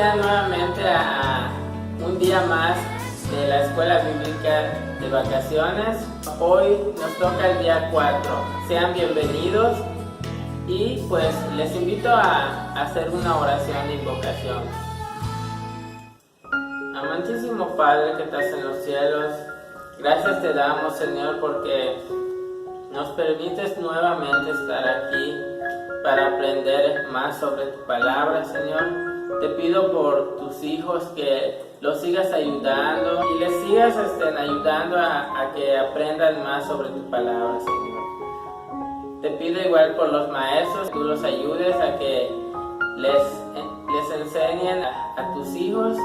ya nuevamente a un día más de la Escuela Bíblica de Vacaciones. Hoy nos toca el día 4. Sean bienvenidos y pues les invito a hacer una oración de invocación. Amantísimo Padre que estás en los cielos, gracias te damos, Señor, porque nos permites nuevamente estar aquí para aprender más sobre tu palabra, Señor. Te pido por tus hijos que los sigas ayudando y les sigas ayudando a que aprendan más sobre tu palabra, Señor. Te pido igual por los maestros, que tú los ayudes a que les enseñen a tus hijos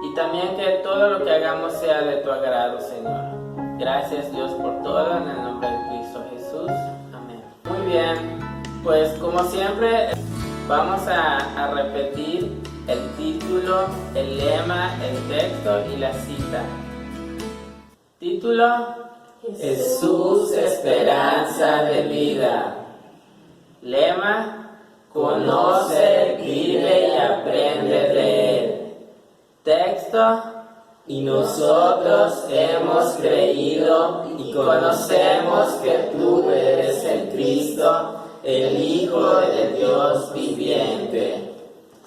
y también que todo lo que hagamos sea de tu agrado, Señor. Gracias, Dios, por todo, en el nombre de Cristo Jesús. Amén. Muy bien, pues como siempre vamos a repetir el título, el lema, el texto y la cita. Título: Jesús, esperanza de vida. Lema: conoce, vive y aprende de Él. Texto: y nosotros hemos creído y conocemos que tú eres el Cristo, el Hijo de Dios viviente.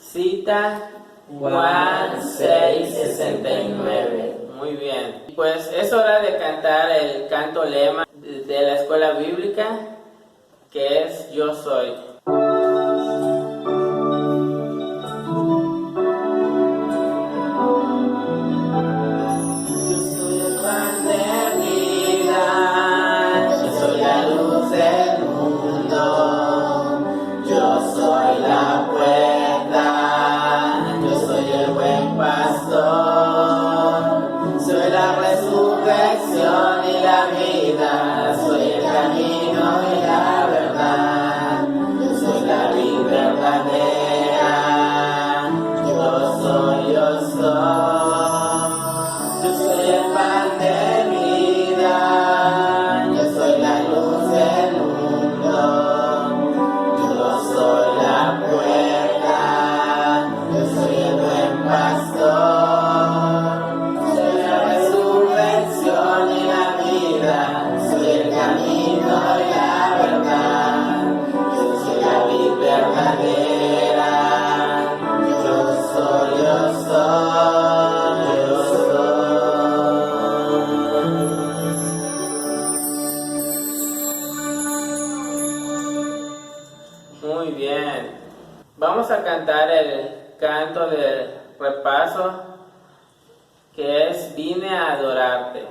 Cita: Juan 6:69. Muy bien. Pues es hora de cantar el canto lema de la escuela bíblica, que es Yo soy. Muy bien. Vamos a cantar el canto del repaso, que es Vine a adorarte.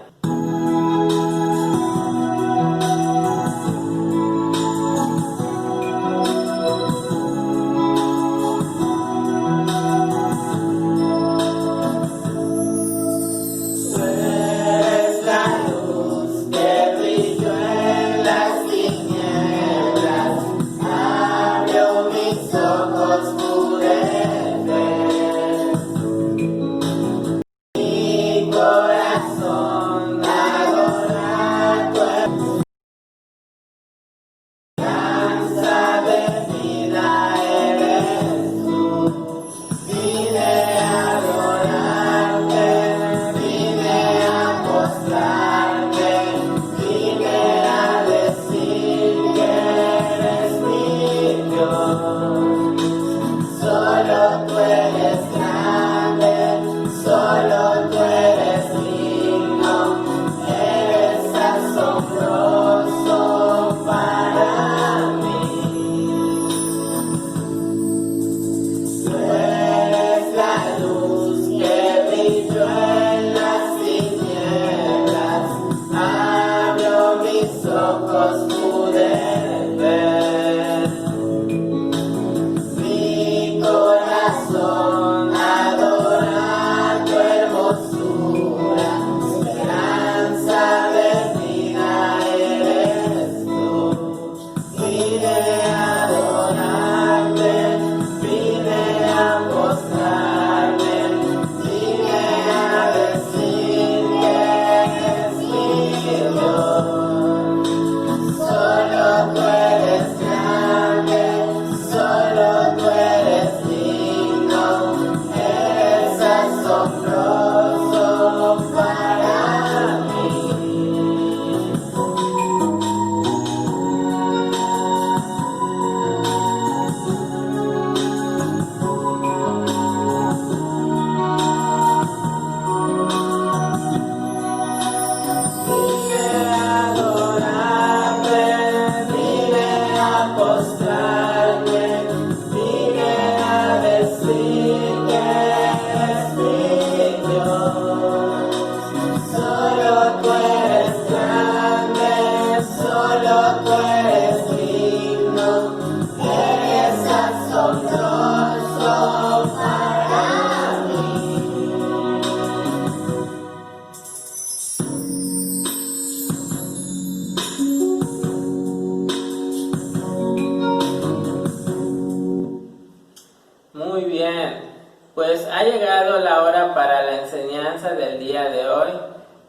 cedo la hora para la enseñanza del día de hoy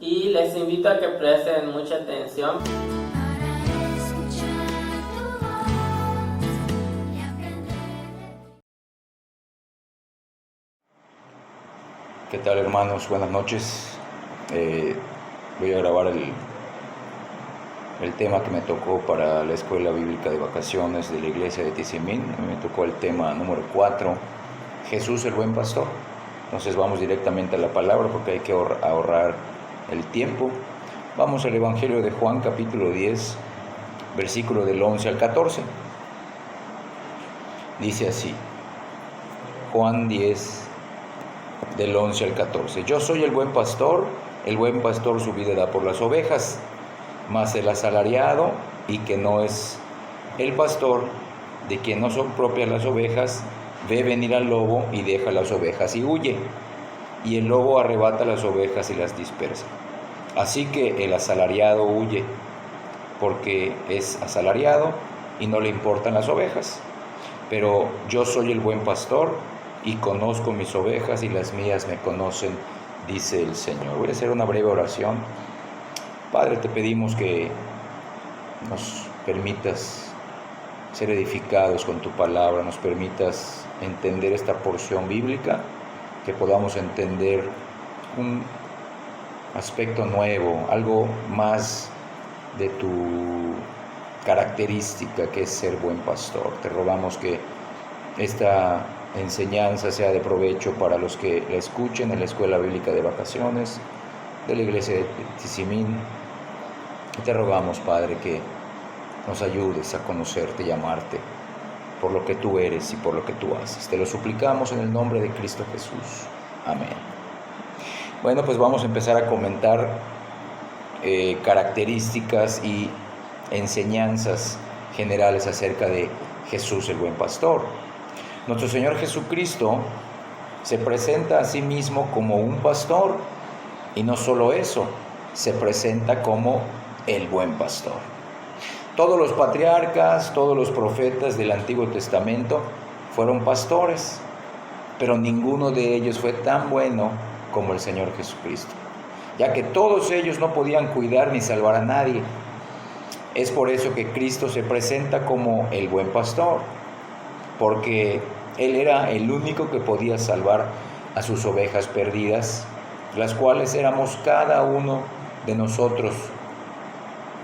y les invito a que presten mucha atención. ¿Qué tal, hermanos? Buenas noches. Voy a grabar el tema que me tocó para la Escuela Bíblica de Vacaciones de la Iglesia de Tizimín. Me tocó el tema número 4, Jesús el Buen Pastor. Entonces vamos directamente a la palabra porque hay que ahorrar el tiempo. Vamos al Evangelio de Juan, capítulo 10, versículo del 11 al 14. Dice así, Juan 10, del 11 al 14. Yo soy el buen pastor su vida da por las ovejas, mas el asalariado y que no es el pastor, de quien no son propias las ovejas, ve venir al lobo y deja las ovejas y huye, y el lobo arrebata las ovejas y las dispersa. Así que el asalariado huye, porque es asalariado y no le importan las ovejas. Pero yo soy el buen pastor y conozco mis ovejas y las mías me conocen, dice el Señor. Voy a hacer una breve oración. Padre, te pedimos que nos permitas ser edificados con tu palabra, nos permitas entender esta porción bíblica, que podamos entender un aspecto nuevo, algo más de tu característica que es ser buen pastor. Te rogamos que esta enseñanza sea de provecho para los que la escuchen en la Escuela Bíblica de Vacaciones de la Iglesia de Tizimín. Y te rogamos, Padre, que nos ayudes a conocerte y amarte por lo que tú eres y por lo que tú haces. Te lo suplicamos en el nombre de Cristo Jesús. Amén. Bueno, pues vamos a empezar a comentar características y enseñanzas generales acerca de Jesús el buen pastor. Nuestro Señor Jesucristo se presenta a sí mismo como un pastor, y no solo eso, se presenta como el buen pastor. Todos los patriarcas, todos los profetas del Antiguo Testamento fueron pastores, pero ninguno de ellos fue tan bueno como el Señor Jesucristo, ya que todos ellos no podían cuidar ni salvar a nadie. Es por eso que Cristo se presenta como el buen pastor, porque Él era el único que podía salvar a sus ovejas perdidas, las cuales éramos cada uno de nosotros,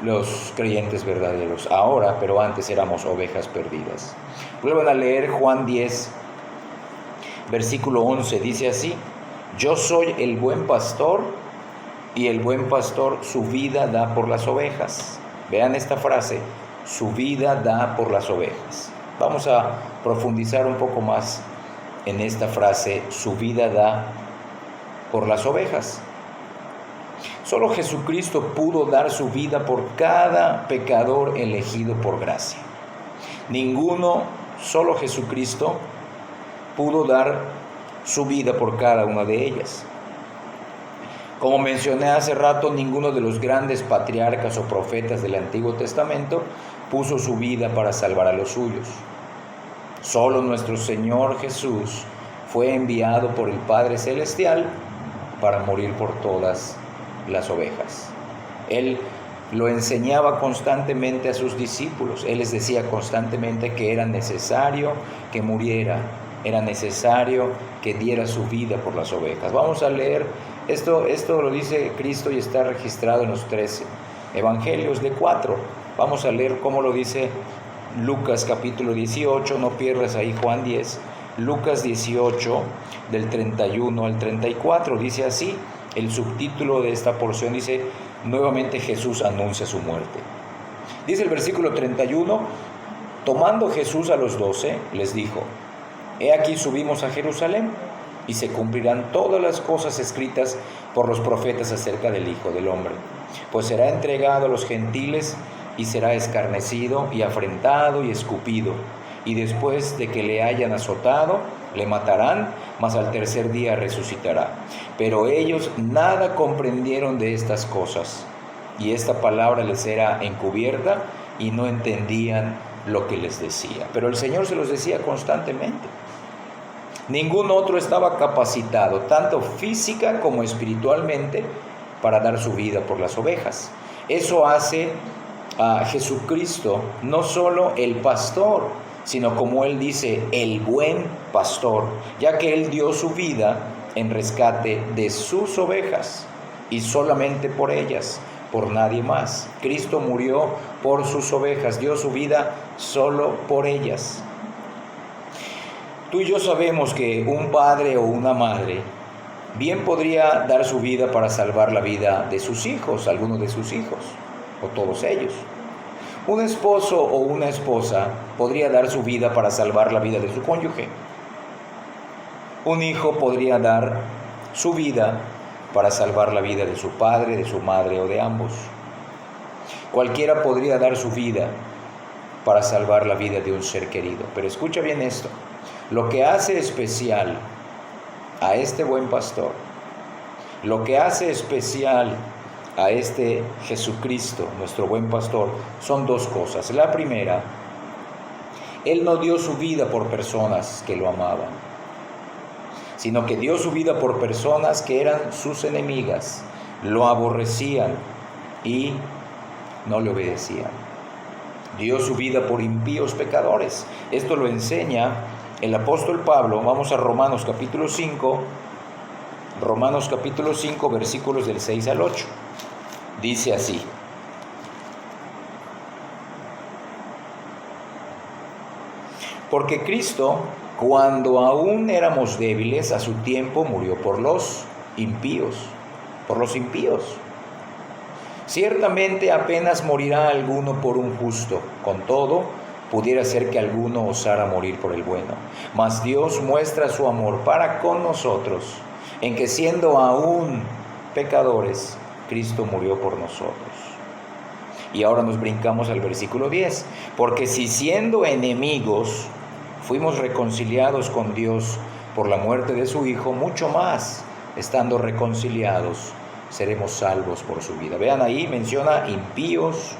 los creyentes verdaderos, ahora, pero antes éramos ovejas perdidas. Vuelvan a leer Juan 10, versículo 11, dice así: yo soy el buen pastor y el buen pastor su vida da por las ovejas. Vean esta frase, su vida da por las ovejas. Vamos a profundizar un poco más en esta frase, su vida da por las ovejas. Solo Jesucristo pudo dar su vida por cada pecador elegido por gracia. Solo Jesucristo pudo dar su vida por cada una de ellas. Como mencioné hace rato, ninguno de los grandes patriarcas o profetas del Antiguo Testamento puso su vida para salvar a los suyos. Solo nuestro Señor Jesús fue enviado por el Padre Celestial para morir por todas las ovejas. Él lo enseñaba constantemente a sus discípulos. Él les decía constantemente que era necesario que muriera, era necesario que diera su vida por las ovejas. Vamos a leer esto lo dice Cristo y está registrado en los 3 evangelios de 4. Vamos a leer cómo lo dice Lucas capítulo 18, no pierdas ahí Juan 10, Lucas 18 del 31 al 34, dice así, el subtítulo de esta porción dice, nuevamente Jesús anuncia su muerte. Dice el versículo 31, tomando Jesús a los 12, les dijo, he aquí subimos a Jerusalén, y se cumplirán todas las cosas escritas por los profetas acerca del Hijo del Hombre. Pues será entregado a los gentiles y será escarnecido y afrentado y escupido. Y después de que le hayan azotado, le matarán, mas al tercer día resucitará. Pero ellos nada comprendieron de estas cosas. Y esta palabra les era encubierta y no entendían lo que les decía. Pero el Señor se los decía constantemente. Ningún otro estaba capacitado, tanto física como espiritualmente, para dar su vida por las ovejas. Eso hace a Jesucristo no solo el pastor, sino, como él dice, el buen pastor, ya que él dio su vida en rescate de sus ovejas y solamente por ellas, por nadie más. Cristo murió por sus ovejas, dio su vida solo por ellas. Tú y yo sabemos que un padre o una madre bien podría dar su vida para salvar la vida de sus hijos, algunos de sus hijos, o todos ellos. Un esposo o una esposa podría dar su vida para salvar la vida de su cónyuge. Un hijo podría dar su vida para salvar la vida de su padre, de su madre o de ambos. Cualquiera podría dar su vida para salvar la vida de un ser querido. Pero escucha bien esto. Lo que hace especial a este buen pastor, lo que hace especial a este Jesucristo, nuestro buen pastor, son dos cosas. La primera, Él no dio su vida por personas que lo amaban, sino que dio su vida por personas que eran sus enemigas, lo aborrecían y no le obedecían. Dio su vida por impíos pecadores. Esto lo enseña el apóstol Pablo. Vamos a Romanos capítulo 5, versículos del 6 al 8. Dice así: porque Cristo, cuando aún éramos débiles, a su tiempo murió por los impíos. Ciertamente apenas morirá alguno por un justo, con todo, pudiera ser que alguno osara morir por el bueno. Mas Dios muestra su amor para con nosotros, en que siendo aún pecadores, Cristo murió por nosotros. Y ahora nos brincamos al versículo 10. Porque si siendo enemigos fuimos reconciliados con Dios por la muerte de su Hijo, mucho más, estando reconciliados, seremos salvos por su vida. Vean ahí, menciona impíos,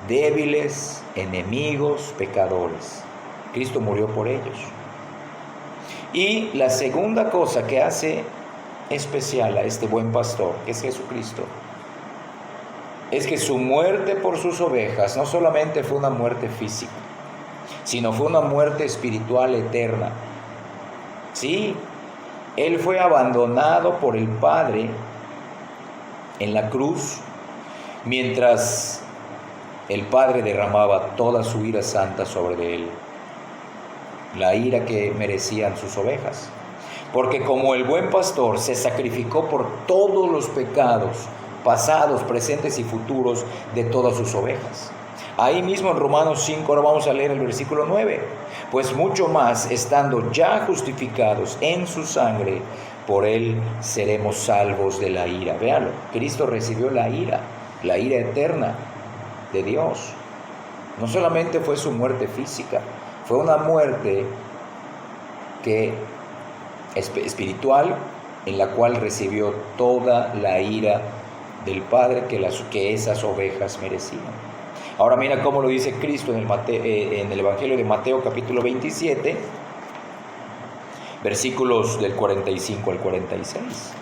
débiles, enemigos, pecadores. Cristo murió por ellos. Y la segunda cosa que hace especial a este buen pastor, que es Jesucristo, es que su muerte por sus ovejas no solamente fue una muerte física, sino fue una muerte espiritual eterna. Sí, Él fue abandonado por el Padre en la cruz, mientras el Padre derramaba toda su ira santa sobre Él, la ira que merecían sus ovejas. Porque como el buen pastor se sacrificó por todos los pecados pasados, presentes y futuros de todas sus ovejas. Ahí mismo en Romanos 5, ahora vamos a leer el versículo 9. Pues mucho más, estando ya justificados en su sangre, por Él seremos salvos de la ira. Véanlo, Cristo recibió la ira eterna de Dios. No solamente fue su muerte física, fue una muerte espiritual, en la cual recibió toda la ira del Padre que esas ovejas merecían. Ahora mira cómo lo dice Cristo en el Evangelio de Mateo capítulo 27, versículos del 45 al 46.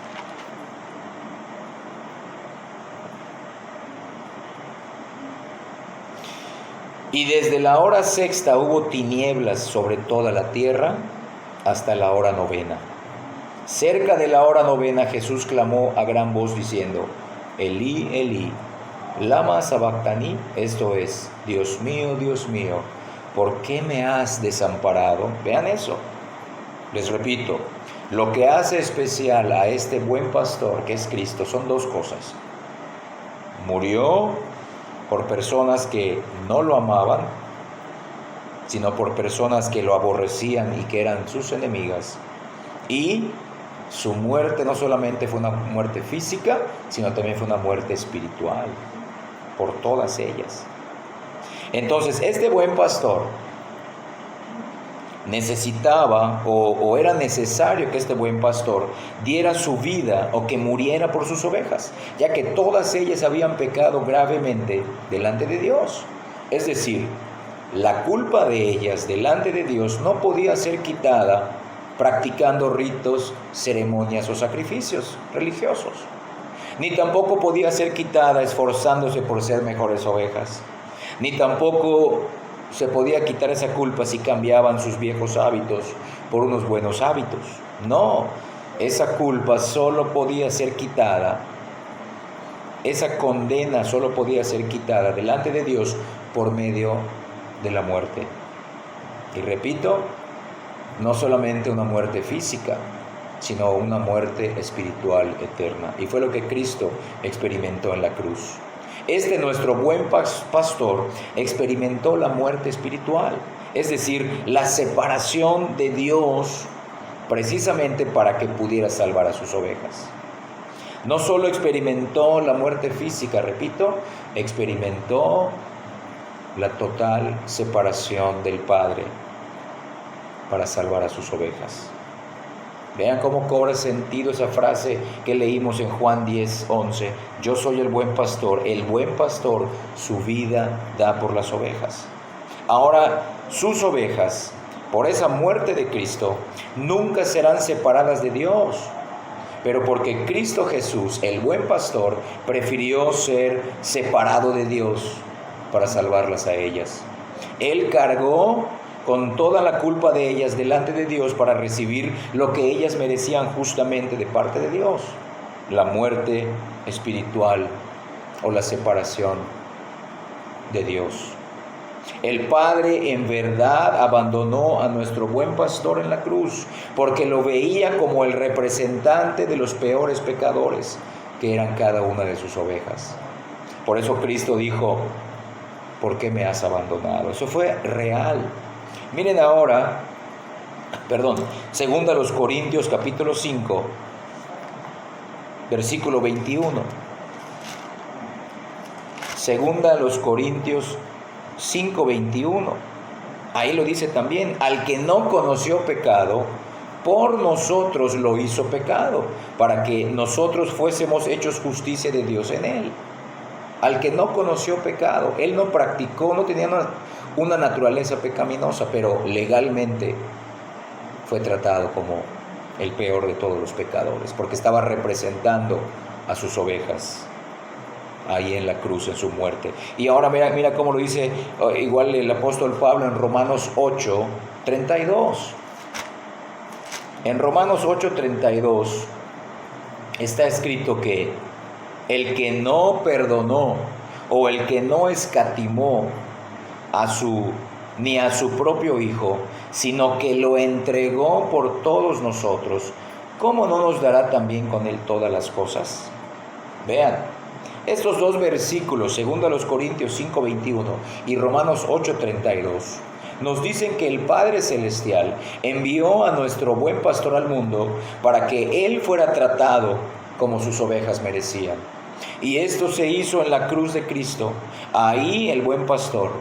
Y desde la hora sexta hubo tinieblas sobre toda la tierra hasta la hora novena. Cerca de la hora novena Jesús clamó a gran voz diciendo: Elí, Elí, lama sabactani, esto es, Dios mío, ¿por qué me has desamparado? Vean eso. Les repito, lo que hace especial a este buen pastor, que es Cristo, son dos cosas. Murió por personas que no lo amaban, sino por personas que lo aborrecían y que eran sus enemigas. Y su muerte no solamente fue una muerte física, sino también fue una muerte espiritual, por todas ellas. Entonces, este buen pastor necesitaba o era necesario que este buen pastor diera su vida o que muriera por sus ovejas, ya que todas ellas habían pecado gravemente delante de Dios. Es decir, la culpa de ellas delante de Dios no podía ser quitada practicando ritos, ceremonias o sacrificios religiosos. Ni tampoco podía ser quitada esforzándose por ser mejores ovejas. Ni tampoco se podía quitar esa culpa si cambiaban sus viejos hábitos por unos buenos hábitos. No, esa culpa solo podía ser quitada, esa condena solo podía ser quitada delante de Dios por medio de la muerte. Y repito, no solamente una muerte física, sino una muerte espiritual eterna. Y fue lo que Cristo experimentó en la cruz. Nuestro buen pastor experimentó la muerte espiritual, es decir, la separación de Dios, precisamente para que pudiera salvar a sus ovejas. No solo experimentó la muerte física, repito, experimentó la total separación del Padre para salvar a sus ovejas. Vean cómo cobra sentido esa frase que leímos en Juan 10:11. Yo soy el buen pastor su vida da por las ovejas. Ahora, sus ovejas, por esa muerte de Cristo, nunca serán separadas de Dios. Pero porque Cristo Jesús, el buen pastor, prefirió ser separado de Dios para salvarlas a ellas. Él cargó con toda la culpa de ellas delante de Dios para recibir lo que ellas merecían justamente de parte de Dios: la muerte espiritual o la separación de Dios. El Padre en verdad abandonó a nuestro buen pastor en la cruz porque lo veía como el representante de los peores pecadores que eran cada una de sus ovejas. Por eso Cristo dijo: ¿por qué me has abandonado? Eso fue real. Miren ahora, segunda a los Corintios capítulo 5, versículo 21. Segunda a los Corintios 5:21. Ahí lo dice también: al que no conoció pecado, por nosotros lo hizo pecado, para que nosotros fuésemos hechos justicia de Dios en él. Al que no conoció pecado, él no practicó, no tenía una naturaleza pecaminosa, pero legalmente fue tratado como el peor de todos los pecadores, porque estaba representando a sus ovejas ahí en la cruz, en su muerte. Y ahora mira cómo lo dice igual el apóstol Pablo en Romanos 8:32. En Romanos 8:32 está escrito que el que no perdonó o el que no escatimó ni a su propio Hijo, sino que lo entregó por todos nosotros, ¿cómo no nos dará también con él todas las cosas? Vean, estos dos versículos, 2 Corintios 5:21 y Romanos 8:32, nos dicen que el Padre Celestial envió a nuestro buen pastor al mundo para que él fuera tratado como sus ovejas merecían. Y esto se hizo en la cruz de Cristo. Ahí el buen pastor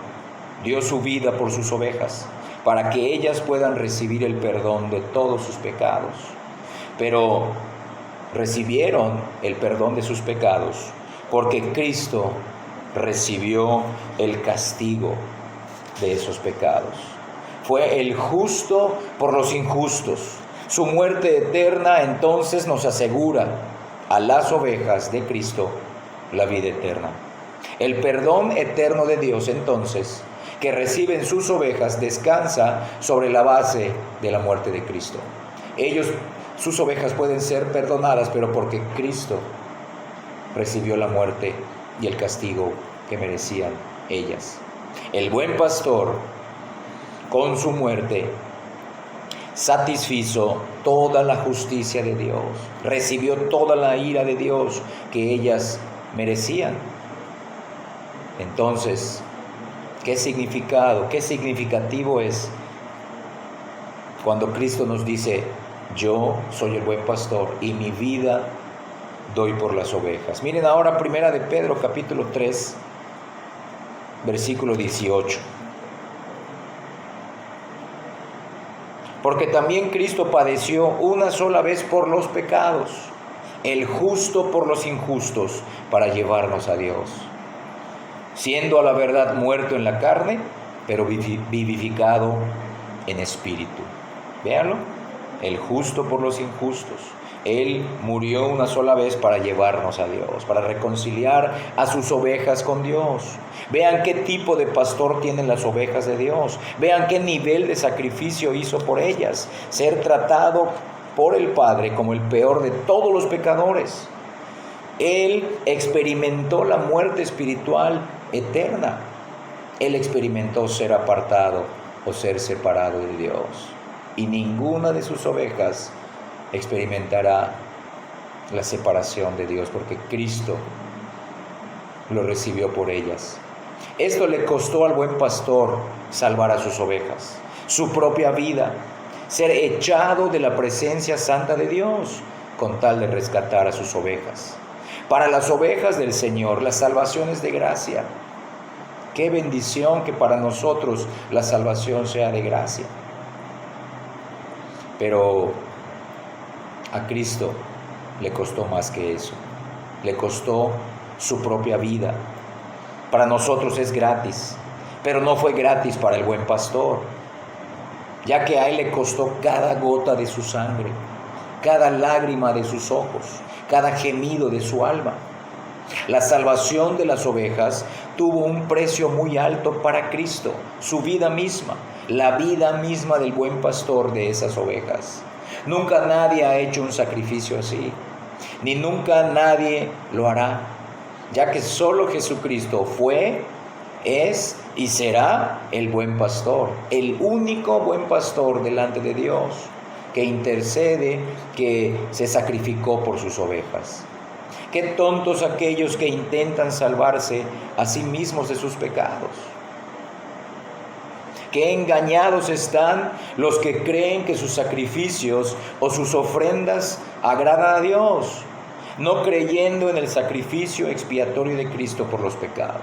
dio su vida por sus ovejas, para que ellas puedan recibir el perdón de todos sus pecados. Pero recibieron el perdón de sus pecados porque Cristo recibió el castigo de esos pecados. Fue el justo por los injustos. Su muerte eterna entonces nos asegura a las ovejas de Cristo la vida eterna. El perdón eterno de Dios entonces que reciben sus ovejas descansa sobre la base de la muerte de Cristo. Sus ovejas pueden ser perdonadas, pero porque Cristo recibió la muerte y el castigo que merecían ellas. El buen pastor, con su muerte, satisfizo toda la justicia de Dios, recibió toda la ira de Dios que ellas merecían. Entonces, qué significativo es cuando Cristo nos dice: yo soy el buen pastor y mi vida doy por las ovejas. Miren ahora 1 de Pedro capítulo 3, versículo 18. Porque también Cristo padeció una sola vez por los pecados, el justo por los injustos, para llevarnos a Dios, siendo a la verdad muerto en la carne, pero vivificado en espíritu. Véanlo. el justo por los injustos. Él murió una sola vez para llevarnos a Dios, para reconciliar a sus ovejas con Dios. Vean qué tipo de pastor tienen las ovejas de Dios. Vean qué nivel de sacrificio hizo por ellas. Ser tratado por el Padre como el peor de todos los pecadores. Él experimentó la muerte espiritual eterna. Él experimentó ser apartado o ser separado de Dios. Y ninguna de sus ovejas experimentará la separación de Dios, porque Cristo lo recibió por ellas. Esto le costó al buen pastor salvar a sus ovejas, su propia vida, ser echado de la presencia santa de Dios con tal de rescatar a sus ovejas. Para las ovejas del Señor, la salvación es de gracia. Qué bendición que para nosotros la salvación sea de gracia. Pero a Cristo le costó más que eso. Le costó su propia vida. Para nosotros es gratis, pero no fue gratis para el buen pastor, ya que a él le costó cada gota de su sangre, cada lágrima de sus ojos, cada gemido de su alma. La salvación de las ovejas tuvo un precio muy alto para Cristo, su vida misma, la vida misma del buen pastor de esas ovejas. Nunca nadie ha hecho un sacrificio así, ni nunca nadie lo hará, ya que solo Jesucristo fue, es y será el buen pastor, el único buen pastor delante de Dios, que intercede, que se sacrificó por sus ovejas. Qué tontos aquellos que intentan salvarse a sí mismos de sus pecados. Qué engañados están los que creen que sus sacrificios o sus ofrendas agradan a Dios, no creyendo en el sacrificio expiatorio de Cristo por los pecados.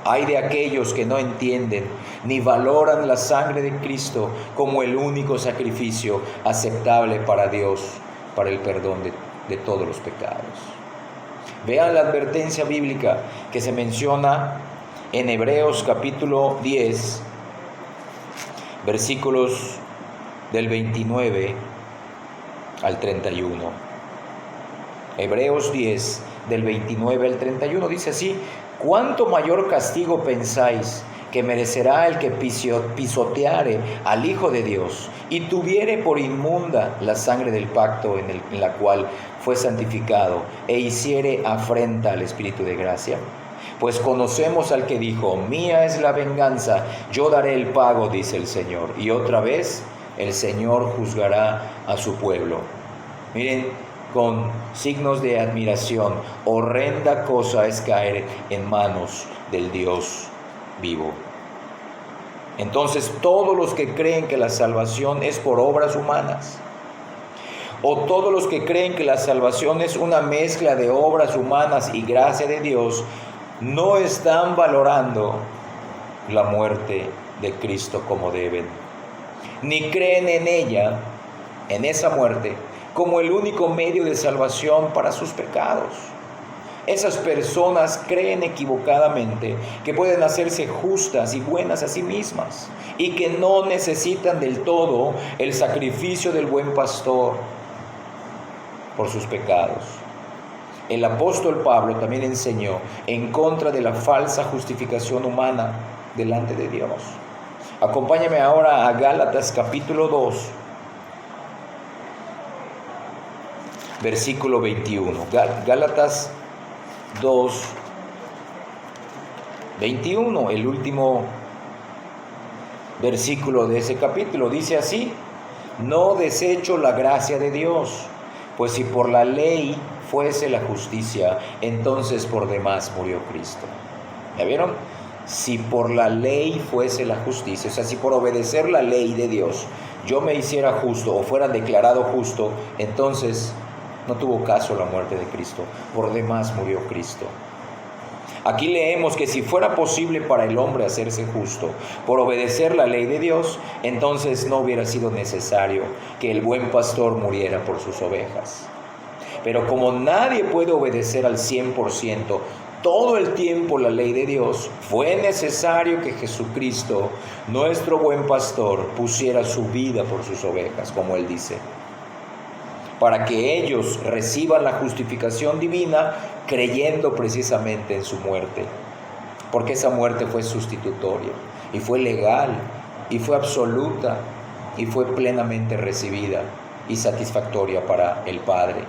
Ay de aquellos que no entienden ni valoran la sangre de Cristo como el único sacrificio aceptable para Dios, para el perdón de todos los pecados. Vean la advertencia bíblica que se menciona en Hebreos capítulo 10, versículos del 29 al 31. Hebreos 10, del 29 al 31, dice así: ¿Cuánto mayor castigo pensáis que merecerá el que pisoteare al Hijo de Dios y tuviere por inmunda la sangre del pacto en la cual fue santificado e hiciere afrenta al Espíritu de gracia? Pues conocemos al que dijo: mía es la venganza, yo daré el pago, dice el Señor. Y otra vez el Señor juzgará a su pueblo. Miren, con signos de admiración, horrenda cosa es caer en manos del Dios vivo. Entonces, todos los que creen que la salvación es por obras humanas, o todos los que creen que la salvación es una mezcla de obras humanas y gracia de Dios, no están valorando la muerte de Cristo como deben, ni creen en ella, en esa muerte, como el único medio de salvación para sus pecados. Esas personas creen equivocadamente que pueden hacerse justas y buenas a sí mismas y que no necesitan del todo el sacrificio del buen pastor por sus pecados. El apóstol Pablo también enseñó en contra de la falsa justificación humana delante de Dios. Acompáñame ahora a Gálatas capítulo 2, versículo 21. Gálatas 2, 21, el último versículo de ese capítulo. Dice así: no desecho la gracia de Dios, pues si por la ley fuese la justicia, entonces por demás murió Cristo. ¿Ya vieron? Si por la ley fuese la justicia, o sea, si por obedecer la ley de Dios yo me hiciera justo o fuera declarado justo, entonces no tuvo caso la muerte de Cristo, por demás murió Cristo. Aquí leemos que si fuera posible para el hombre hacerse justo por obedecer la ley de Dios, entonces no hubiera sido necesario que el buen pastor muriera por sus ovejas. Pero como nadie puede obedecer al 100% todo el tiempo la ley de Dios, fue necesario que Jesucristo, nuestro buen pastor, pusiera su vida por sus ovejas, como Él dice, para que ellos reciban la justificación divina creyendo precisamente en su muerte, porque esa muerte fue sustitutoria, y fue legal, y fue absoluta, y fue plenamente recibida y satisfactoria para el Padre.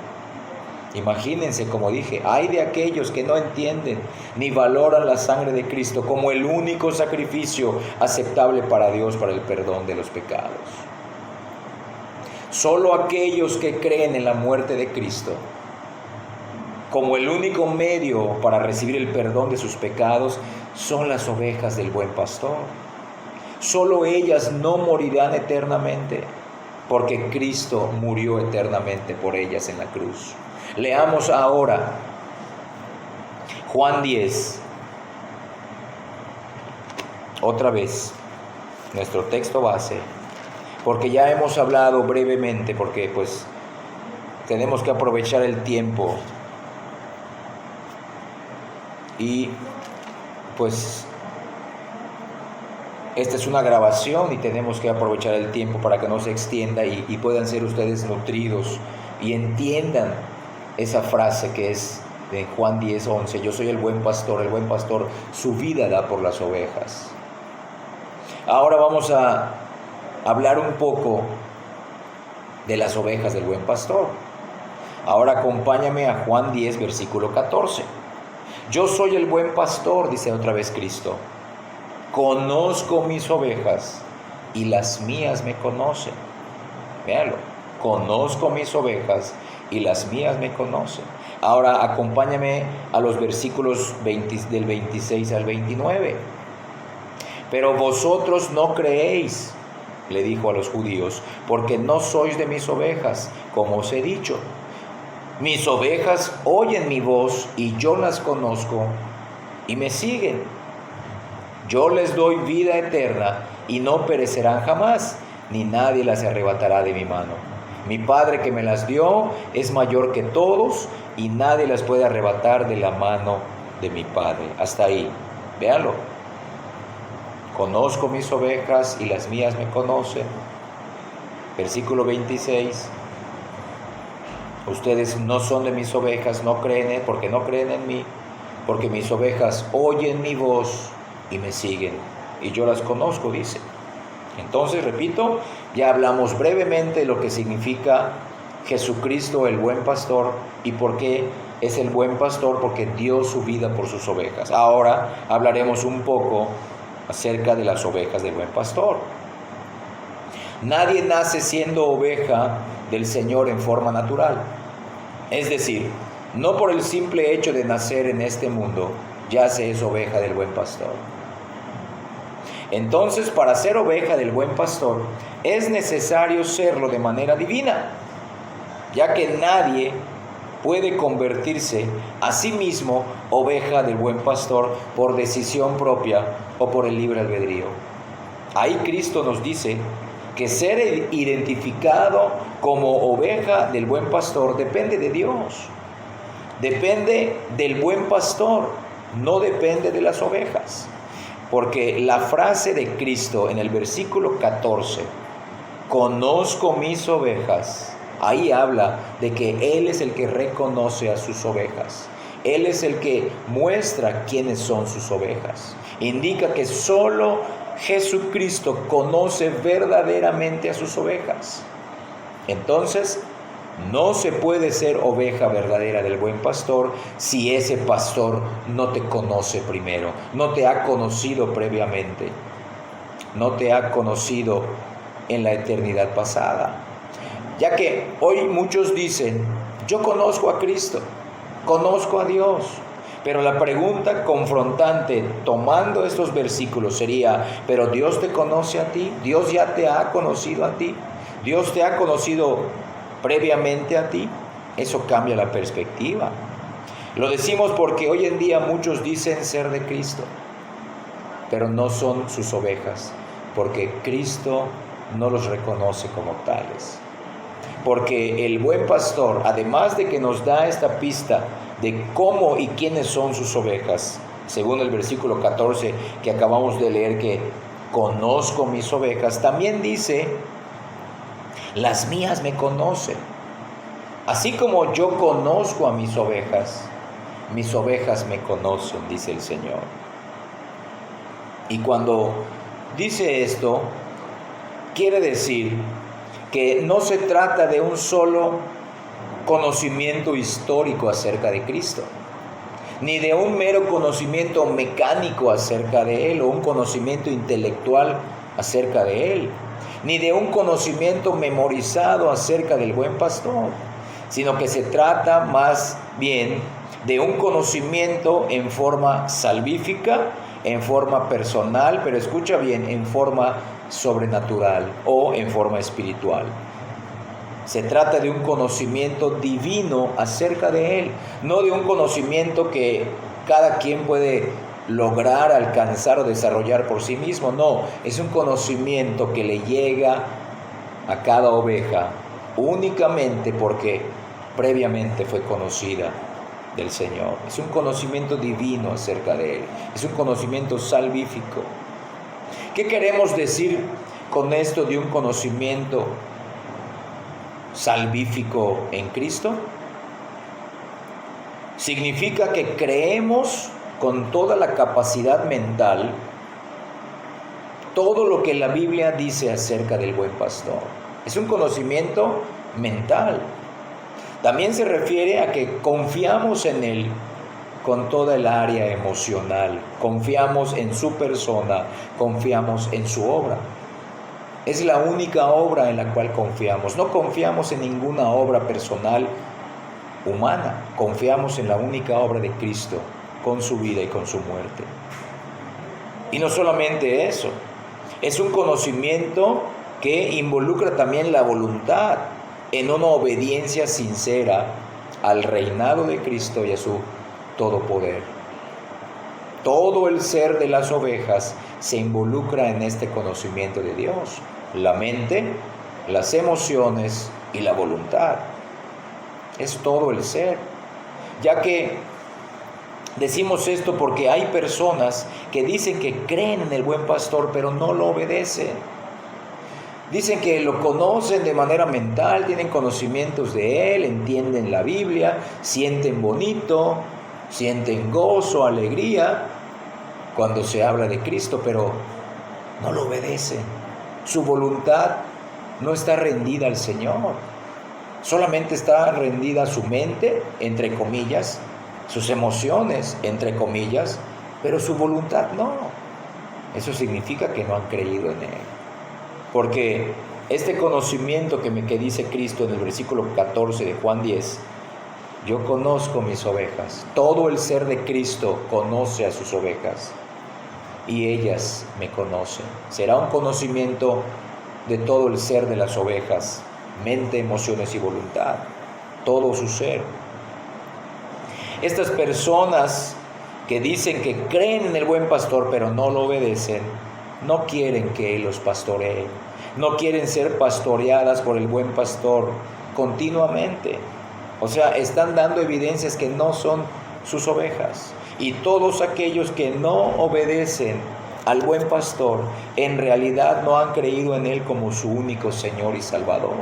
Imagínense, como dije, hay de aquellos que no entienden ni valoran la sangre de Cristo como el único sacrificio aceptable para Dios para el perdón de los pecados. Solo aquellos que creen en la muerte de Cristo como el único medio para recibir el perdón de sus pecados son las ovejas del buen pastor. Solo ellas no morirán eternamente, porque Cristo murió eternamente por ellas en la cruz. Leamos ahora Juan 10, otra vez, nuestro texto base, porque ya hemos hablado brevemente, porque pues tenemos que aprovechar el tiempo y pues esta es una grabación y tenemos que aprovechar el tiempo para que no se extienda y puedan ser ustedes nutridos y entiendan esa frase que es de Juan 10:11, yo soy el buen pastor su vida da por las ovejas. Ahora vamos a hablar un poco de las ovejas del buen pastor. Ahora acompáñame a Juan 10, versículo 14. Yo soy el buen pastor, dice otra vez Cristo. Conozco mis ovejas y las mías me conocen. Véanlo, conozco mis ovejas y las mías me conocen. Ahora acompáñame a los versículos del 26 al 29. Pero vosotros no creéis, le dijo a los judíos, porque no sois de mis ovejas, como os he dicho. Mis ovejas oyen mi voz y yo las conozco y me siguen. Yo les doy vida eterna y no perecerán jamás, ni nadie las arrebatará de mi mano. Mi Padre que me las dio es mayor que todos y nadie las puede arrebatar de la mano de mi Padre. Hasta ahí, véanlo. Conozco mis ovejas y las mías me conocen. Versículo 26. Ustedes no son de mis ovejas, porque no creen en mí, porque mis ovejas oyen mi voz y me siguen, y yo las conozco, dice. Entonces, repito, ya hablamos brevemente de lo que significa Jesucristo, el buen pastor, y por qué es el buen pastor, porque dio su vida por sus ovejas. Ahora hablaremos un poco acerca de las ovejas del buen pastor. Nadie nace siendo oveja del Señor en forma natural. Es decir, no por el simple hecho de nacer en este mundo, ya se es oveja del buen pastor. Entonces, para ser oveja del buen pastor, es necesario serlo de manera divina, ya que nadie puede convertirse a sí mismo oveja del buen pastor por decisión propia o por el libre albedrío. Ahí Cristo nos dice que ser identificado como oveja del buen pastor depende de Dios, depende del buen pastor, no depende de las ovejas. Porque la frase de Cristo en el versículo 14, conozco mis ovejas, ahí habla de que Él es el que reconoce a sus ovejas. Él es el que muestra quiénes son sus ovejas. Indica que solo Jesucristo conoce verdaderamente a sus ovejas. Entonces, no se puede ser oveja verdadera del buen pastor si ese pastor no te conoce primero, no te ha conocido previamente, no te ha conocido en la eternidad pasada. Ya que hoy muchos dicen, yo conozco a Cristo, conozco a Dios, pero la pregunta confrontante tomando estos versículos sería, ¿pero Dios te conoce a ti? ¿Dios ya te ha conocido a ti? ¿Dios te ha conocido previamente a ti? Eso cambia la perspectiva. Lo decimos porque hoy en día muchos dicen ser de Cristo, pero no son sus ovejas, porque Cristo no los reconoce como tales. Porque el buen pastor, además de que nos da esta pista de cómo y quiénes son sus ovejas. Según el versículo 14 que acabamos de leer, que conozco mis ovejas, también dice, las mías me conocen. Así como yo conozco a mis ovejas me conocen, dice el Señor. Y cuando dice esto, quiere decir que no se trata de un solo conocimiento histórico acerca de Cristo, ni de un mero conocimiento mecánico acerca de Él, o un conocimiento intelectual acerca de Él, ni de un conocimiento memorizado acerca del buen pastor, sino que se trata más bien de un conocimiento en forma salvífica, en forma personal, pero escucha bien, en forma sobrenatural o en forma espiritual. Se trata de un conocimiento divino acerca de Él, no de un conocimiento que cada quien puede lograr, alcanzar o desarrollar por sí mismo. No, es un conocimiento que le llega a cada oveja únicamente porque previamente fue conocida del Señor. Es un conocimiento divino acerca de Él, es un conocimiento salvífico. ¿Qué queremos decir con esto de un conocimiento salvífico en Cristo? Significa que creemos con toda la capacidad mental todo lo que la Biblia dice acerca del buen pastor. Es un conocimiento mental. También se refiere a que confiamos en Él con toda el área emocional, confiamos en su persona, confiamos en su obra. Es la única obra en la cual confiamos. No confiamos en ninguna obra personal humana, confiamos en la única obra de Cristo, con su vida y con su muerte. Y no solamente eso, es un conocimiento que involucra también la voluntad en una obediencia sincera al reinado de Cristo y a su todo poder. Todo el ser de las ovejas se involucra en este conocimiento de Dios: la mente, las emociones y la voluntad. Es todo el ser. Ya que decimos esto porque hay personas que dicen que creen en el buen pastor, pero no lo obedecen. Dicen que lo conocen de manera mental, tienen conocimientos de Él, entienden la Biblia, sienten bonito, sienten gozo, alegría cuando se habla de Cristo, pero no lo obedecen. Su voluntad no está rendida al Señor. Solamente está rendida su mente, entre comillas, sus emociones, entre comillas, pero su voluntad no. Eso significa que no han creído en Él. Porque este conocimiento que dice Cristo en el versículo 14 de Juan 10, yo conozco mis ovejas. Todo el ser de Cristo conoce a sus ovejas y ellas me conocen. Será un conocimiento de todo el ser de las ovejas, mente, emociones y voluntad, todo su ser. Estas personas que dicen que creen en el buen pastor pero no lo obedecen, no quieren que Él los pastoree, no quieren ser pastoreadas por el buen pastor continuamente. O sea, están dando evidencias que no son sus ovejas. Y todos aquellos que no obedecen al buen pastor, en realidad no han creído en Él como su único Señor y Salvador.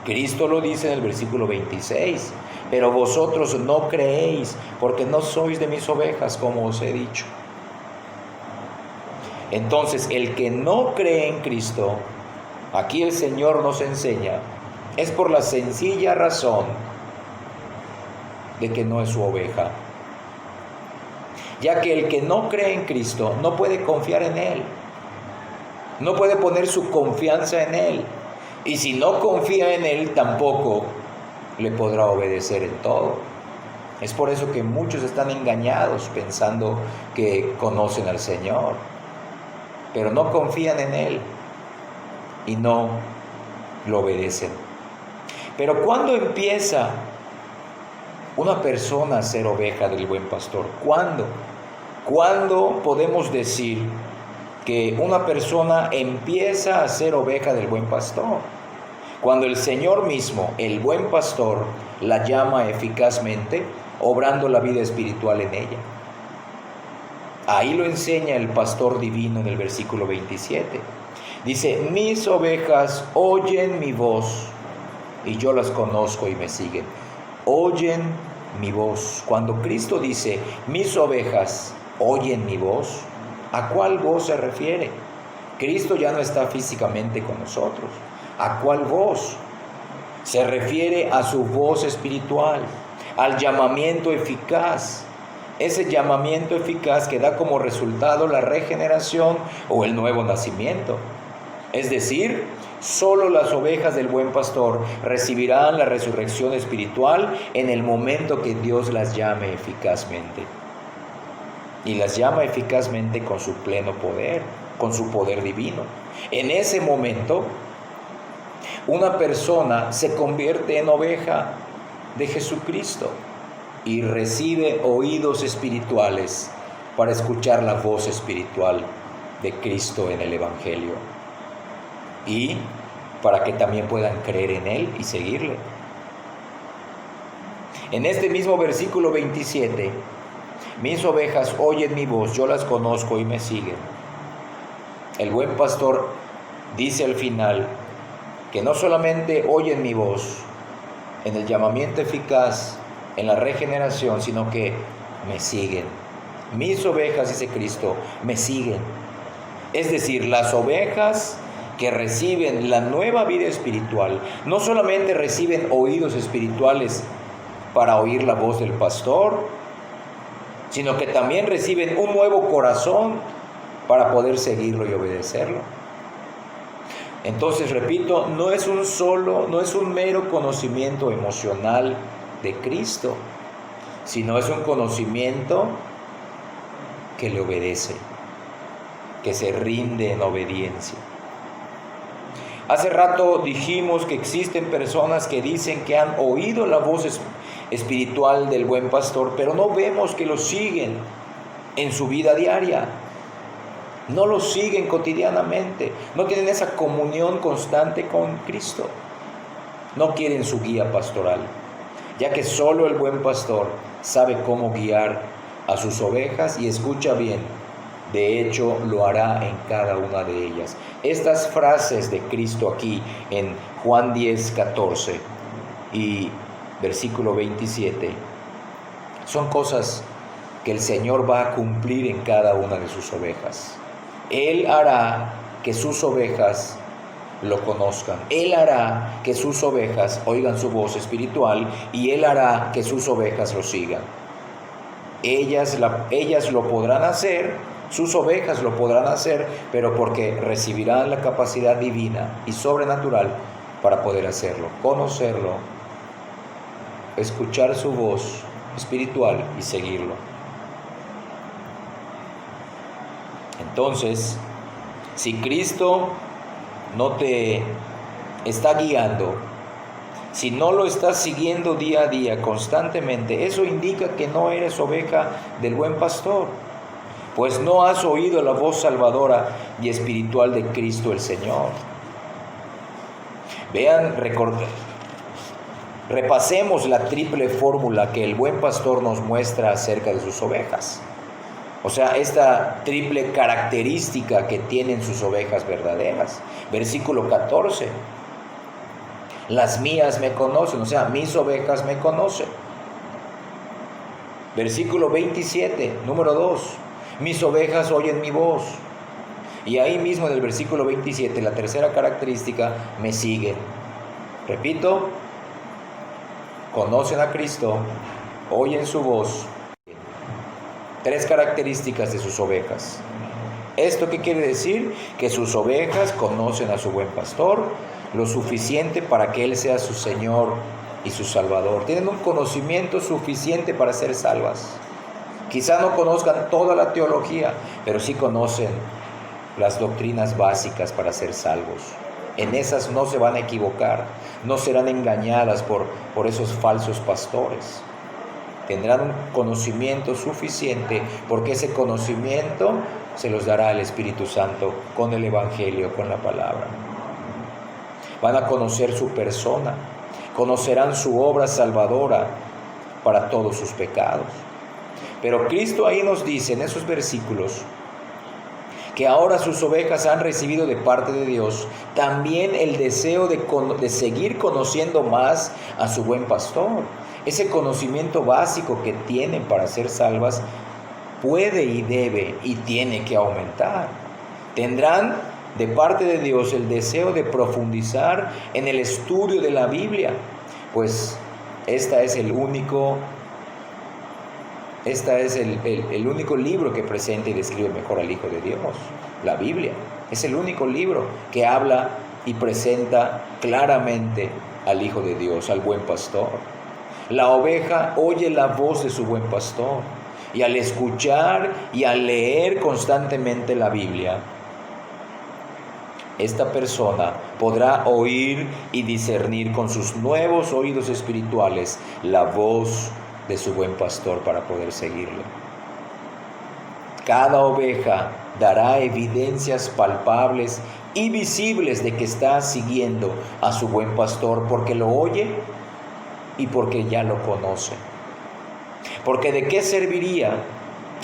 Cristo lo dice en el versículo 26, pero vosotros no creéis porque no sois de mis ovejas, como os he dicho. Entonces, el que no cree en Cristo, aquí el Señor nos enseña, es por la sencilla razón de que no es su oveja. Ya que el que no cree en Cristo no puede confiar en Él, no puede poner su confianza en Él, y si no confía en Él tampoco le podrá obedecer en todo. Es por eso que muchos están engañados pensando que conocen al Señor, pero no confían en Él y no lo obedecen. Pero ¿cuándo empieza una persona a ser oveja del buen pastor? ¿Cuándo? ¿Cuándo podemos decir que una persona empieza a ser oveja del buen pastor? Cuando el Señor mismo, el buen pastor, la llama eficazmente obrando la vida espiritual en ella. Ahí lo enseña el pastor divino en el versículo 27. Dice, mis ovejas oyen mi voz y yo las conozco y me siguen. Oyen mi voz. Cuando Cristo dice, mis ovejas oyen mi voz, ¿a cuál voz se refiere? Cristo ya no está físicamente con nosotros. ¿A cuál voz? Se refiere a su voz espiritual, al llamamiento eficaz. Ese llamamiento eficaz que da como resultado la regeneración o el nuevo nacimiento. Es decir, solo las ovejas del buen pastor recibirán la resurrección espiritual en el momento que Dios las llame eficazmente. Y las llama eficazmente con su pleno poder, con su poder divino. En ese momento, una persona se convierte en oveja de Jesucristo y recibe oídos espirituales para escuchar la voz espiritual de Cristo en el Evangelio y para que también puedan creer en Él y seguirle. En este mismo versículo 27, mis ovejas oyen mi voz, yo las conozco y me siguen. El buen pastor dice al final que no solamente oyen mi voz en el llamamiento eficaz, en la regeneración, sino que me siguen. Mis ovejas, dice Cristo, me siguen. Es decir, las ovejas que reciben la nueva vida espiritual, no solamente reciben oídos espirituales para oír la voz del pastor, sino que también reciben un nuevo corazón para poder seguirlo y obedecerlo. Entonces, repito, no es un mero conocimiento emocional de Cristo, sino es un conocimiento que le obedece, que se rinde en obediencia. Hace rato dijimos que existen personas que dicen que han oído la voz espiritual del buen pastor, pero no vemos que lo siguen en su vida diaria. No lo siguen cotidianamente, no tienen esa comunión constante con Cristo, no quieren su guía pastoral, ya que solo el buen pastor sabe cómo guiar a sus ovejas y escucha bien, de hecho lo hará en cada una de ellas. Estas frases de Cristo aquí en Juan 10:14 y versículo 27 son cosas que el Señor va a cumplir en cada una de sus ovejas. Él hará que sus ovejas lo conozcan. Él hará que sus ovejas oigan su voz espiritual y Él hará que sus ovejas lo sigan. Ellas lo podrán hacer, sus ovejas lo podrán hacer, pero porque recibirán la capacidad divina y sobrenatural para poder hacerlo, conocerlo, escuchar su voz espiritual y seguirlo. Entonces, si Cristo no te está guiando, si no lo estás siguiendo día a día constantemente, eso indica que no eres oveja del buen pastor, pues no has oído la voz salvadora y espiritual de Cristo el Señor. Repasemos la triple fórmula que el buen pastor nos muestra acerca de sus ovejas. O sea, esta triple característica que tienen sus ovejas verdaderas. Versículo 14. Las mías me conocen, o sea, mis ovejas me conocen. Versículo 27, número 2. Mis ovejas oyen mi voz. Y ahí mismo en el versículo 27, la tercera característica, me siguen. Repito, conocen a Cristo, oyen su voz. 3 características de sus ovejas. ¿Esto qué quiere decir? Que sus ovejas conocen a su buen pastor lo suficiente para que Él sea su Señor y su Salvador. Tienen un conocimiento suficiente para ser salvas. Quizá no conozcan toda la teología, pero sí conocen las doctrinas básicas para ser salvos. En esas no se van a equivocar, no serán engañadas por esos falsos pastores. Tendrán un conocimiento suficiente, porque ese conocimiento se los dará el Espíritu Santo con el Evangelio, con la palabra. Van a conocer su persona, conocerán su obra salvadora para todos sus pecados. Pero Cristo ahí nos dice en esos versículos que ahora sus ovejas han recibido de parte de Dios también el deseo de seguir conociendo más a su buen pastor. Ese conocimiento básico que tienen para ser salvas puede y debe y tiene que aumentar. Tendrán de parte de Dios el deseo de profundizar en el estudio de la Biblia, pues este es el único libro que presenta y describe mejor al Hijo de Dios. La Biblia es el único libro que habla y presenta claramente al Hijo de Dios, al buen pastor. La oveja oye la voz de su buen pastor, y al escuchar y al leer constantemente la Biblia, esta persona podrá oír y discernir con sus nuevos oídos espirituales la voz de su buen pastor para poder seguirlo. Cada oveja dará evidencias palpables y visibles de que está siguiendo a su buen pastor porque lo oye y porque ya lo conoce. Porque ¿de qué serviría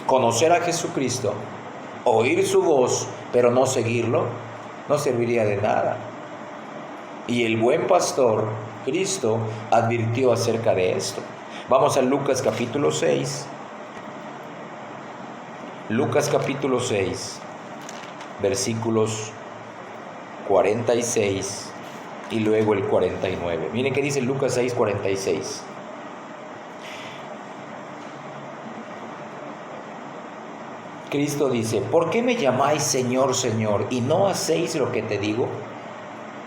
conocer a Jesucristo, oír su voz, pero no seguirlo? No serviría de nada. Y el buen pastor, Cristo, advirtió acerca de esto. Vamos a Lucas capítulo 6. Lucas capítulo 6, versículos 46 y luego el 49. Miren qué dice Lucas 6, 46. Cristo dice: ¿por qué me llamáis Señor, Señor, y no hacéis lo que te digo?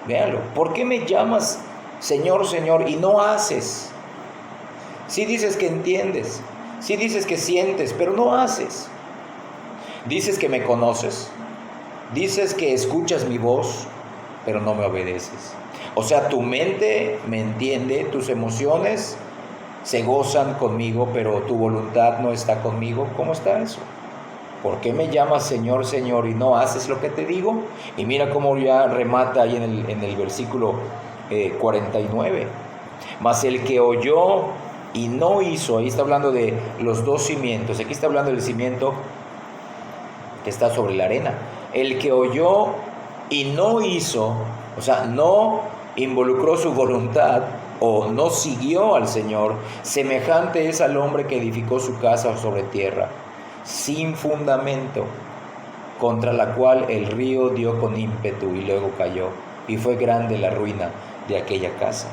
Véalo. ¿Por qué me llamas Señor, Señor, y no haces? Sí dices que entiendes, sí dices que sientes, pero no haces. Dices que me conoces, dices que escuchas mi voz, pero no me obedeces. O sea, tu mente me entiende, tus emociones se gozan conmigo, pero tu voluntad no está conmigo. ¿Cómo está eso? ¿Por qué me llamas Señor, Señor y no haces lo que te digo? Y mira cómo ya remata ahí en el versículo 49. Mas el que oyó y no hizo, ahí está hablando de los dos cimientos, aquí está hablando del cimiento que está sobre la arena. El que oyó y no hizo, o sea, no involucró su voluntad o no siguió al Señor, semejante es al hombre que edificó su casa sobre tierra, sin fundamento, contra la cual el río dio con ímpetu y luego cayó, y fue grande la ruina de aquella casa.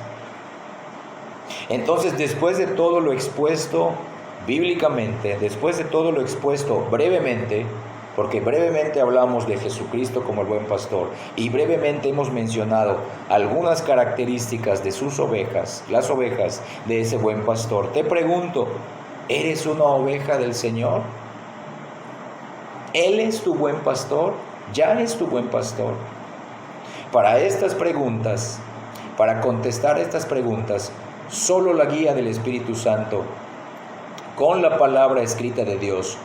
Entonces, después de todo lo expuesto bíblicamente, después de todo lo expuesto brevemente, porque brevemente hablamos de Jesucristo como el buen pastor y brevemente hemos mencionado algunas características de sus ovejas, las ovejas de ese buen pastor, te pregunto, ¿eres una oveja del Señor? ¿Él es tu buen pastor? ¿Ya es tu buen pastor? Para estas preguntas, para contestar estas preguntas, solo la guía del Espíritu Santo, con la palabra escrita de Dios,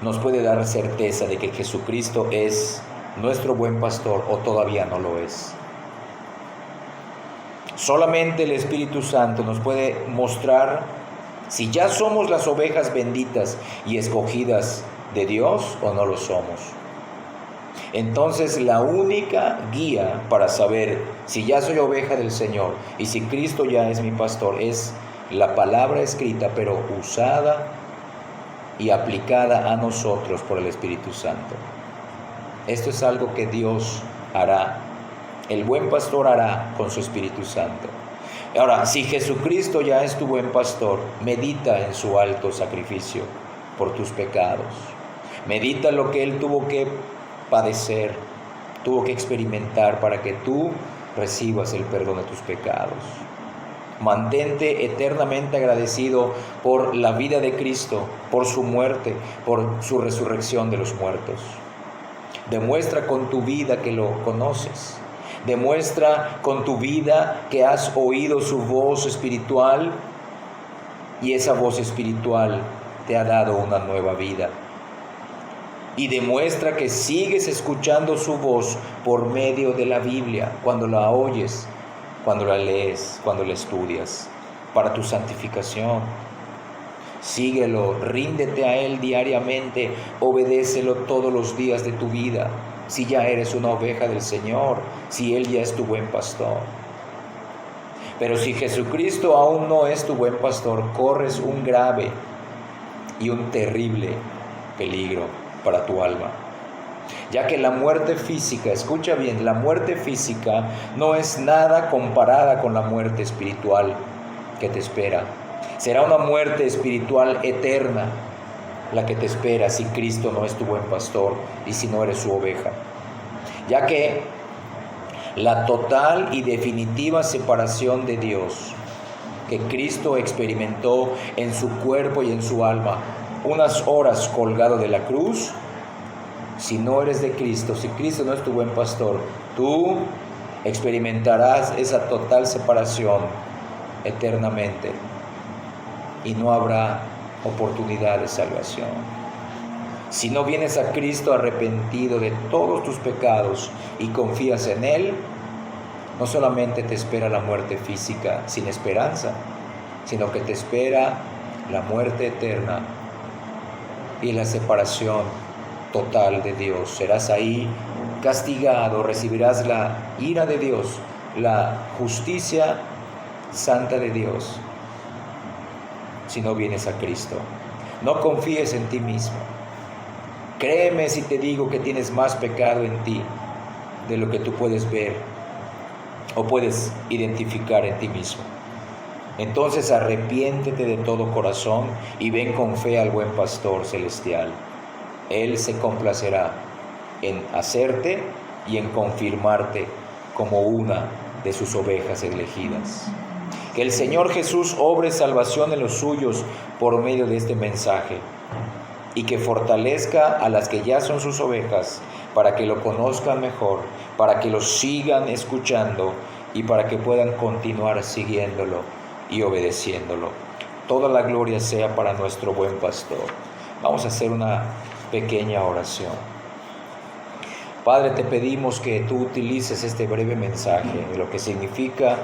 nos puede dar certeza de que Jesucristo es nuestro buen pastor o todavía no lo es. Solamente el Espíritu Santo nos puede mostrar si ya somos las ovejas benditas y escogidas de Dios o no lo somos. Entonces la única guía para saber si ya soy oveja del Señor y si Cristo ya es mi pastor es la palabra escrita, pero usada y aplicada a nosotros por el Espíritu Santo. Esto es algo que Dios hará, el buen pastor hará con su Espíritu Santo. Ahora, si Jesucristo ya es tu buen pastor, medita en su alto sacrificio por tus pecados. Medita lo que Él tuvo que padecer, tuvo que experimentar para que tú recibas el perdón de tus pecados. Mantente eternamente agradecido por la vida de Cristo, por su muerte, por su resurrección de los muertos. Demuestra con tu vida que lo conoces. Demuestra con tu vida que has oído su voz espiritual y esa voz espiritual te ha dado una nueva vida. Y demuestra que sigues escuchando su voz por medio de la Biblia, cuando la oyes, cuando la lees, cuando la estudias, para tu santificación, Síguelo, ríndete a Él diariamente, obedécelo todos los días de tu vida. Si ya eres una oveja del Señor, si Él ya es tu buen pastor. Pero si Jesucristo aún no es tu buen pastor, corres un grave y un terrible peligro para tu alma. Ya que la muerte física, escucha bien, la muerte física no es nada comparada con la muerte espiritual que te espera. Será una muerte espiritual eterna la que te espera si Cristo no es tu buen pastor y si no eres su oveja. Ya que la total y definitiva separación de Dios que Cristo experimentó en su cuerpo y en su alma, unas horas colgado de la cruz, si no eres de Cristo, si Cristo no es tu buen pastor, tú experimentarás esa total separación eternamente y no habrá oportunidad de salvación. Si no vienes a Cristo arrepentido de todos tus pecados y confías en Él, no solamente te espera la muerte física sin esperanza, sino que te espera la muerte eterna y la separación total de Dios. Serás ahí castigado, recibirás la ira de Dios, la justicia santa de Dios, si no vienes a Cristo. No confíes en ti mismo. Créeme si te digo que tienes más pecado en ti de lo que tú puedes ver o puedes identificar en ti mismo. Entonces arrepiéntete de todo corazón y ven con fe al buen pastor celestial. Él se complacerá en hacerte y en confirmarte como una de sus ovejas elegidas. Que el Señor Jesús obre salvación en los suyos por medio de este mensaje y que fortalezca a las que ya son sus ovejas para que lo conozcan mejor, para que lo sigan escuchando y para que puedan continuar siguiéndolo y obedeciéndolo. Toda la gloria sea para nuestro buen pastor. Vamos a hacer una pequeña oración. Padre, te pedimos que tú utilices este breve mensaje de lo que significa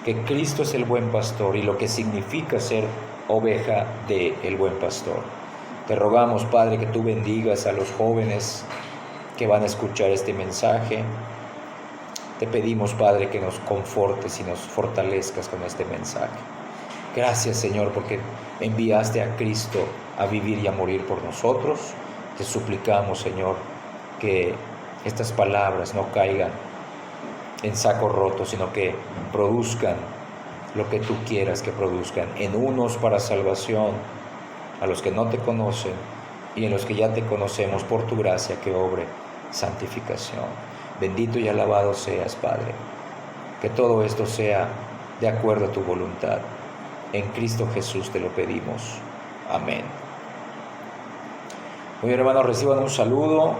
que Cristo es el buen pastor y lo que significa ser oveja del buen pastor. Te rogamos, Padre, que tú bendigas a los jóvenes que van a escuchar este mensaje. Te pedimos, Padre, que nos confortes y nos fortalezcas con este mensaje. Gracias, Señor, porque enviaste a Cristo a vivir y a morir por nosotros. Te suplicamos, Señor, que estas palabras no caigan en saco roto, sino que produzcan lo que tú quieras que produzcan, en unos para salvación, a los que no te conocen, y en los que ya te conocemos por tu gracia que obre santificación. Bendito y alabado seas, Padre. Que todo esto sea de acuerdo a tu voluntad. En Cristo Jesús te lo pedimos. Amén. Muy bien, hermanos, reciban un saludo.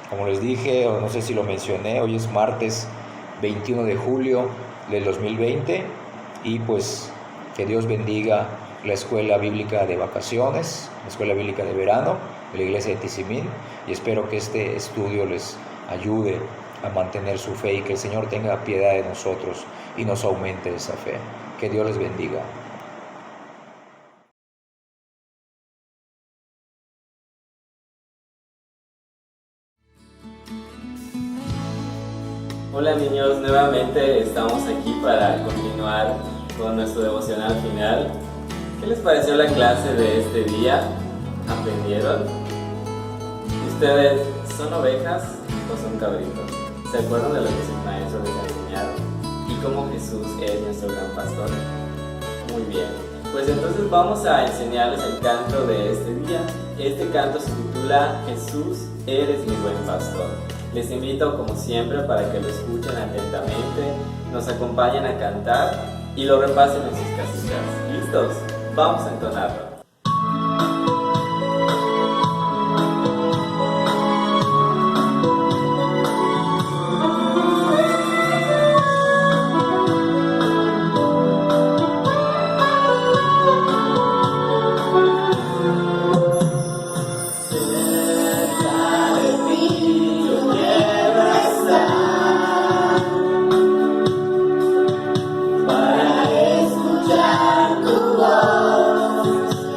Como les dije, o no sé si lo mencioné, hoy es martes 21 de julio del 2020 y pues que Dios bendiga la Escuela Bíblica de Vacaciones, la Escuela Bíblica de Verano de la Iglesia de Tizimín, y espero que este estudio les ayude a mantener su fe y que el Señor tenga piedad de nosotros y nos aumente esa fe. Que Dios les bendiga. Hola niños, nuevamente estamos aquí para continuar con nuestro devocional final. ¿Qué les pareció la clase de este día? ¿Aprendieron? ¿Ustedes son ovejas o son cabritos? ¿Se acuerdan de lo que sus maestros les enseñaron? ¿Y cómo Jesús es nuestro gran pastor? Muy bien, pues entonces vamos a enseñarles el canto de este día. Este canto se titula Jesús, eres mi buen pastor. Les invito, como siempre, para que lo escuchen atentamente, nos acompañen a cantar y lo repasen en sus casitas. ¿Listos? Vamos a entonarlo. Para escuchar tu voz.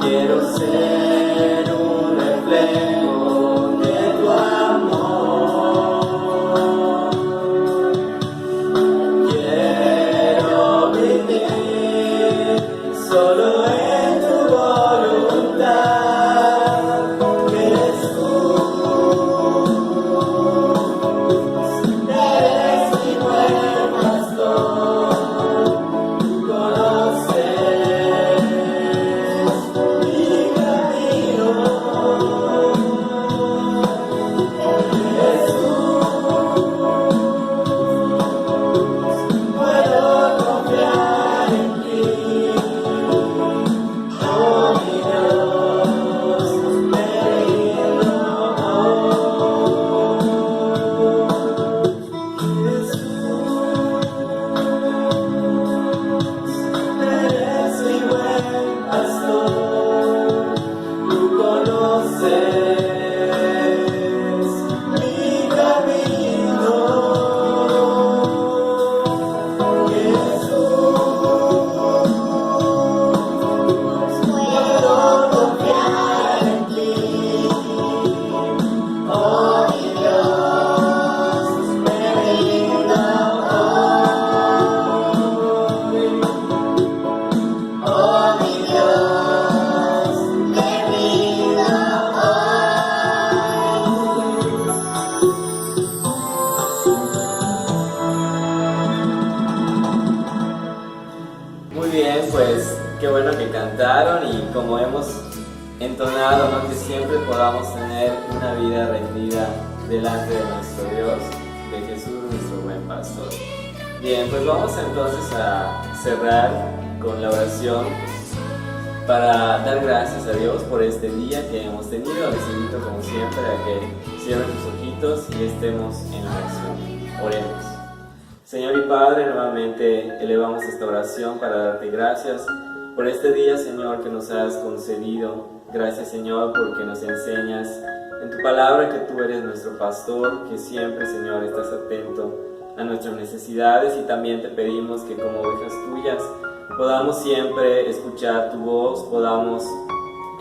quiero ser un reflejo de tu amor. Quiero vivir solo en tu voluntad, Jesús. Eres mi buen pastor, tú conoces mi camino. Puedo confiar en ti, oh mi Dios, me rindo Jesús, eres mi buen pastor, tú conoces mi camino. Puedo confiar en ti, oh mi Dios, me rindo hoy. Oh mi Dios, me rindo hoy. Muy bien, pues qué bueno que cantaron y como hemos entonado, ¿no? Que siempre podamos tener una vida rendida delante de nuestro Dios, de Jesús, nuestro buen pastor. Bien, pues vamos entonces a cerrar con la oración para dar gracias a Dios por este día que hemos tenido. Les invito como siempre a que cierren sus ojitos y estemos en oración. Oremos. Señor y Padre, nuevamente elevamos esta oración para darte gracias por este día, Señor, que nos has concedido. Gracias, Señor, porque nos enseñas en tu palabra que tú eres nuestro pastor, que siempre, Señor, estás atento a nuestras necesidades, y también te pedimos que como ovejas tuyas podamos siempre escuchar tu voz, podamos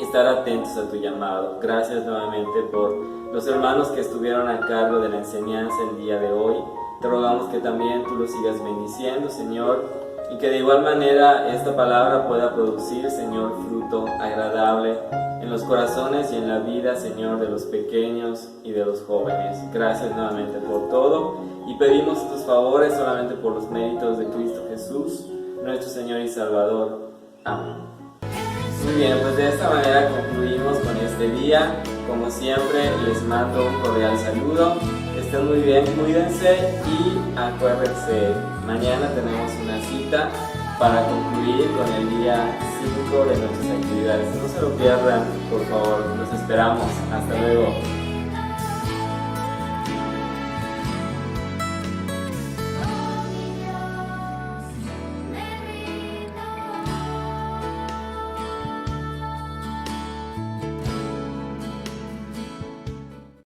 estar atentos a tu llamado. Gracias nuevamente por los hermanos que estuvieron a cargo de la enseñanza el día de hoy. Te rogamos que también tú los sigas bendiciendo, Señor, y que de igual manera esta palabra pueda producir, Señor, fruto agradable en los corazones y en la vida, Señor, de los pequeños y de los jóvenes. Gracias nuevamente por todo y pedimos tus favores solamente por los méritos de Cristo Jesús, nuestro Señor y Salvador. Amén. Muy bien, pues de esta manera concluimos con este día. Como siempre, les mando un cordial saludo. Que estén muy bien, cuídense y acuérdense, mañana tenemos una cita para concluir con el día 5 de nuestras actividades. No se lo pierdan, por favor. Los esperamos. Hasta luego.